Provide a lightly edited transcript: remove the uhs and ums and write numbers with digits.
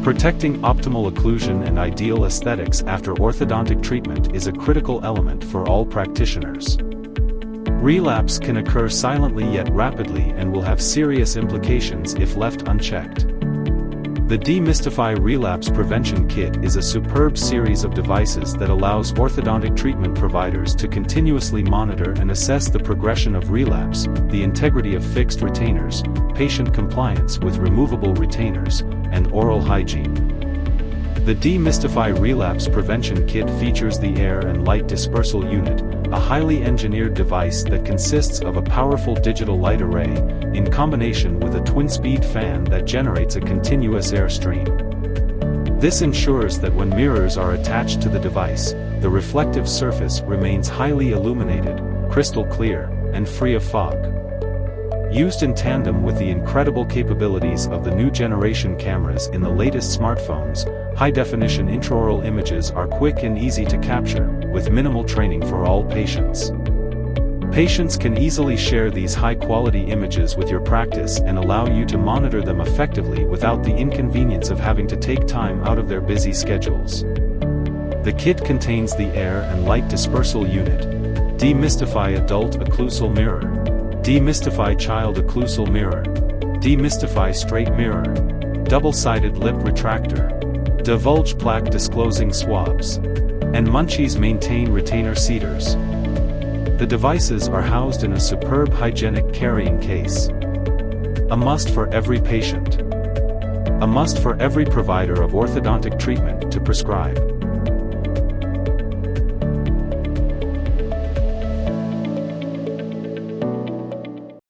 Protecting optimal occlusion and ideal aesthetics after orthodontic treatment is a critical element for all practitioners. Relapse can occur silently yet rapidly and will have serious implications if left unchecked. The D.MISTIFY Relapse Prevention Kit is a superb series of devices that allows orthodontic treatment providers to continuously monitor and assess the progression of relapse, the integrity of fixed retainers, patient compliance with removable retainers, and oral hygiene. The D.MISTIFY Relapse Prevention Kit features the air and light dispersal unit, a highly engineered device that consists of a powerful digital light array, in combination with a twin-speed fan that generates a continuous air stream. This ensures that when mirrors are attached to the device, the reflective surface remains highly illuminated, crystal clear, and free of fog. Used in tandem with the incredible capabilities of the new generation cameras in the latest smartphones, high-definition intraoral images are quick and easy to capture, with minimal training for all patients. Patients can easily share these high-quality images with your practice and allow you to monitor them effectively without the inconvenience of having to take time out of their busy schedules. The kit contains the air and light dispersal unit, D.MISTIFY Adult Occlusal Mirror, D.MISTIFY Child Occlusal Mirror, D.MISTIFY Straight Mirror, double-sided lip retractor, Divulge plaque disclosing swabs, and Munchies maintain retainer seaters. The devices are housed in a superb hygienic carrying case. A must for every patient. A must for every provider of orthodontic treatment to prescribe.